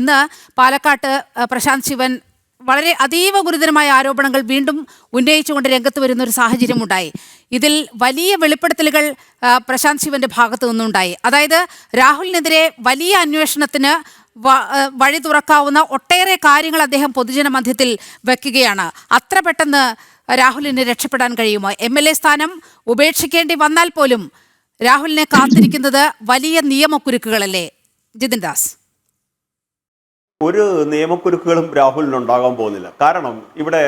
ഇന്ന് പാലക്കാട്ട് പ്രശാന്ത് ശിവൻ വളരെ അതീവ ഗുരുതരമായ ആരോപണങ്ങൾ വീണ്ടും ഉന്നയിച്ചുകൊണ്ട് രംഗത്ത് വരുന്ന ഒരു സാഹചര്യമുണ്ടായി. ഇതിൽ വലിയ വെളിപ്പെടുത്തലുകൾ പ്രശാന്ത് ശിവന്റെ ഭാഗത്തു നിന്നുണ്ടായി. അതായത് രാഹുലിനെതിരെ വലിയ അന്വേഷണത്തിന് വഴി തുറക്കാവുന്ന ഒട്ടേറെ കാര്യങ്ങൾ അദ്ദേഹം പൊതുജന മധ്യത്തിൽ വെക്കുകയാണ്. അത്ര പെട്ടെന്ന് രാഹുലിന് രക്ഷപ്പെടാൻ കഴിയുമോ? MLA സ്ഥാനം ഉപേക്ഷിക്കേണ്ടി വന്നാൽ പോലും രാഹുലിനെ കാത്തിരിക്കുന്നത് വലിയ നിയമക്കുരുക്കുകളല്ലേ? ജിതിൻ ദാസ്, ഒരു നിയമക്കുരുക്കുകളും രാഹുലിനുണ്ടാകാൻ പോകുന്നില്ല. കാരണം ഇവിടെ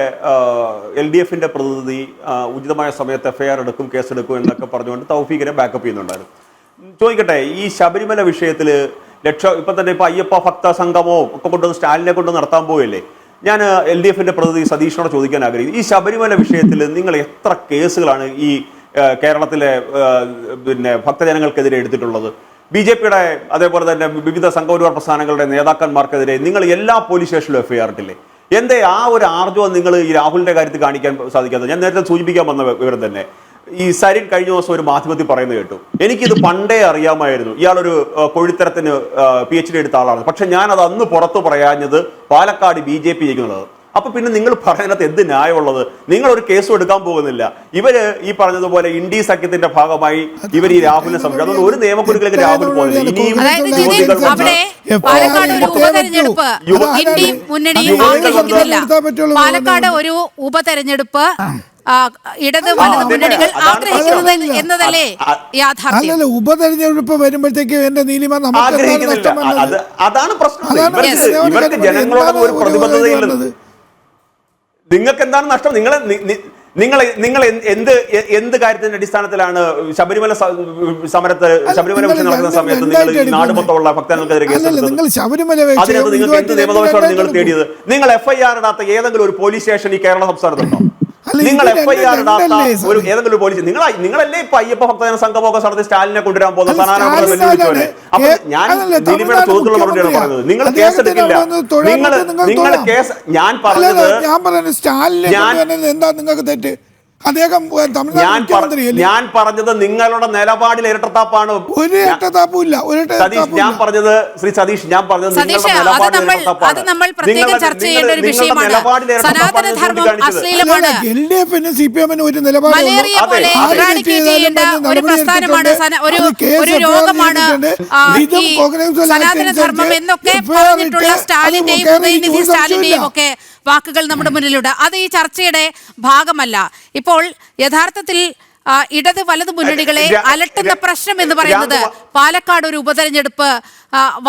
LDF പ്രതിനിധി ഉചിതമായ സമയത്ത് FIR എടുക്കും, കേസെടുക്കും എന്നൊക്കെ പറഞ്ഞുകൊണ്ട് തൗഫീഖിനെ ബാക്കപ്പ് ചെയ്യുന്നുണ്ടായിരുന്നു. ചോദിക്കട്ടെ, ഈ ശബരിമല വിഷയത്തിൽ ഇപ്പം തന്നെ ഇപ്പം അയ്യപ്പ ഭക്ത സംഗമോ ഒക്കെ കൊണ്ടുവന്ന് സ്റ്റാലിനെ കൊണ്ട് നടത്താൻ പോയല്ലേ? ഞാൻ LDF പ്രതിനിധി സതീഷിനോട് ചോദിക്കാൻ ആഗ്രഹിക്കുന്നു, ഈ ശബരിമല വിഷയത്തിൽ നിങ്ങൾ എത്ര കേസുകളാണ് ഈ കേരളത്തിലെ ഭക്തജനങ്ങൾക്കെതിരെ എടുത്തിട്ടുള്ളത്? BJPയുടെ അതേപോലെ തന്നെ വിവിധ സംഘപരിവാർ പ്രസ്ഥാനങ്ങളുടെ നേതാക്കന്മാർക്കെതിരെ നിങ്ങൾ എല്ലാ പോലീസ് സ്റ്റേഷനിലും FIR ഇട്ടില്ലേ? എന്തേ ആ ഒരു ആർജവം നിങ്ങൾ ഈ രാഹുലിന്റെ കാര്യത്തിൽ കാണിക്കാൻ സാധിക്കാത്തത്? ഞാൻ നേരത്തെ സൂചിപ്പിക്കാൻ വന്ന വിവരം തന്നെ, ഈ സരിൻ കഴിഞ്ഞ ദിവസം ഒരു മാധ്യമത്തിൽ പറയുന്നത് കേട്ടു, എനിക്കിത് പണ്ടേ അറിയാമായിരുന്നു, ഇയാളൊരു കൊഴുത്തരത്തിന് PhD എടുത്ത ആളാണ്, പക്ഷെ ഞാനത് അന്ന് പുറത്തു പറയാഞ്ഞത് പാലക്കാട് BJP ജയിക്കുന്നുള്ളത്. അപ്പൊ പിന്നെ നിങ്ങൾ പറയുന്നത് എന്ത് ന്യായമുള്ളത്? നിങ്ങൾ ഒരു കേസും എടുക്കാൻ പോകുന്നില്ല. ഇവര് ഈ പറഞ്ഞതുപോലെ ഇന്ത്യ സഖ്യത്തിന്റെ ഭാഗമായി ഇവർ ഈ രാഹുലിനെ സംബന്ധിച്ചു അതുകൊണ്ട് ഒരു നിയമക്കുരുക്കിലേക്ക് രാഹുൽ പോകുന്നില്ല. ഇനിയും പാലക്കാട് ഒരു ഉപതെരഞ്ഞെടുപ്പ് ഇടത് വലത് മുന്നണികൾ ആഗ്രഹിക്കുന്നത് എന്നതല്ലേ യാഥാർത്ഥ്യം? ഉപതെരഞ്ഞെടുപ്പ് വരുമ്പോഴത്തേക്ക് എന്റെ നീലിമ അതാണ് പ്രശ്നം. ഇവർക്ക് ജനങ്ങളോട് ഒരു പ്രതിബദ്ധതയില്ലെന്ന്. നിങ്ങൾക്ക് എന്താണ് നഷ്ടം? നിങ്ങൾ എന്ത് കാര്യത്തിന്റെ അടിസ്ഥാനത്തിലാണ് ശബരിമല വിഷയം നടക്കുന്ന സമയത്ത് നിങ്ങൾ നാട് മൊത്തമുള്ള ഭക്തജനങ്ങൾക്കെതിരെ കേസെടുത്തത്? അതിനകത്ത് നിങ്ങൾക്ക് എന്ത് നിയമദോഷമാണ് നിങ്ങൾ തേടിയത്? നിങ്ങൾ FIR ഇടാത്ത ഏതെങ്കിലും ഒരു പോലീസ് സ്റ്റേഷൻ ഈ കേരള സംസ്ഥാനത്തുണ്ടോ? നിങ്ങൾ FIR ഇടാത്ത ഒരു ഏതെങ്കിലും ഒരു പോലീസ് നിങ്ങളല്ലേ ഇപ്പൊ അയ്യപ്പ ഭക്തജന സംഘമൊക്കെ നടത്തി സ്റ്റാലിനെ കൊണ്ടുവരാൻ പോകുന്ന സനാതന വെല്ലുവിളിച്ചോനെ? അപ്പൊ ഞാൻ ദിലീപിയുടെ ചോദ്യത്തിലുള്ള മറുപടിയാണ് പറയുന്നത്. നിങ്ങൾ കേസെടുക്കില്ല. നിങ്ങൾ കേസ് ഞാൻ പറഞ്ഞത് എന്താ നിങ്ങൾക്ക് തെറ്റ്? ഞാൻ പറഞ്ഞത് നിങ്ങളുടെ നിലപാടിൽ ഇരട്ടത്താപ്പാണ്. ഒരു ഇരട്ടത്താപ്പുമില്ല. സതീഷ്, ഞാൻ പറഞ്ഞത് ശ്രീ സതീഷ്, ഞാൻ പറഞ്ഞത് നിങ്ങളുടെ നിലപാടിൽ ഇരട്ടത്താപ്പാണ്. LDFനും CPM-നും ഒരു നിലപാട് വാക്കുകൾ നമ്മുടെ മുന്നിലുണ്ട്. അത് ഈ ചർച്ചയുടെ ഭാഗമല്ല. ഇപ്പോൾ യഥാർത്ഥത്തിൽ ഇടത് വലത് മുന്നണികളെ അലട്ടുന്ന പ്രശ്നം എന്ന് പറയുന്നത് പാലക്കാട് ഒരു ഉപതെരഞ്ഞെടുപ്പ്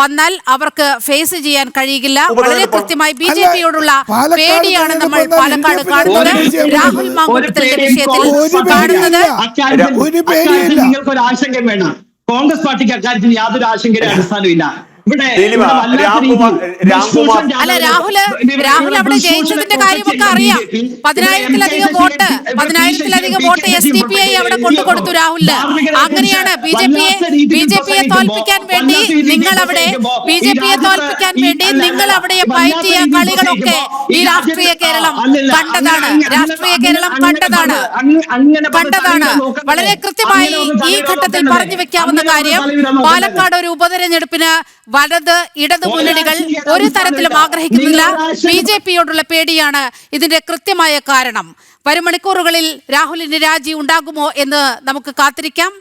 വന്നാൽ അവർക്ക് ഫേസ് ചെയ്യാൻ കഴിയില്ല. വളരെ കൃത്യമായി BJPയോടുള്ള പേടിയാണ് നമ്മൾ പാലക്കാട് കാണുന്നത്. രാഹുൽ മാങ്കൂട്ടത്തിന്റെ വിഷയത്തിൽ കാണുന്നത്. നിങ്ങൾക്കൊരു ആശങ്ക വേണ്ട. കോൺഗ്രസ് പാർട്ടിക്ക് അക്കാര്യത്തിൽ യാതൊരു ആശങ്കയുടെ അടിസ്ഥാനമില്ല. അല്ല, രാഹുൽ അവിടെ ജയിച്ചതിന്റെ കാര്യമൊക്കെ അറിയാം. 10,000-ലധികം വോട്ട് SDPI അവിടെ കൊണ്ടുകൊടുത്തു രാഹുലിന്. അങ്ങനെയാണ് BJPയെ തോൽപ്പിക്കാൻ വേണ്ടി നിങ്ങൾ അവിടെ പയറ്റിയ കളികളൊക്കെ ഈ രാഷ്ട്രീയ കേരളം കണ്ടതാണ്. വളരെ കൃത്യമായി ഈ ഘട്ടത്തിൽ പറഞ്ഞു വെക്കാവുന്ന കാര്യം, പാലക്കാട് ഒരു ഉപതെരഞ്ഞെടുപ്പിന് വലത് ഇടതു മുന്നണികൾ ഒരു തരത്തിലും ആഗ്രഹിക്കുന്നില്ല. BJPയോടുള്ള പേടിയാണ് ഇതിന്റെ കൃത്യമായ കാരണം. വരും മണിക്കൂറുകളിൽ രാഹുലിന് രാജി ഉണ്ടാകുമോ എന്ന് നമുക്ക് കാത്തിരിക്കാം.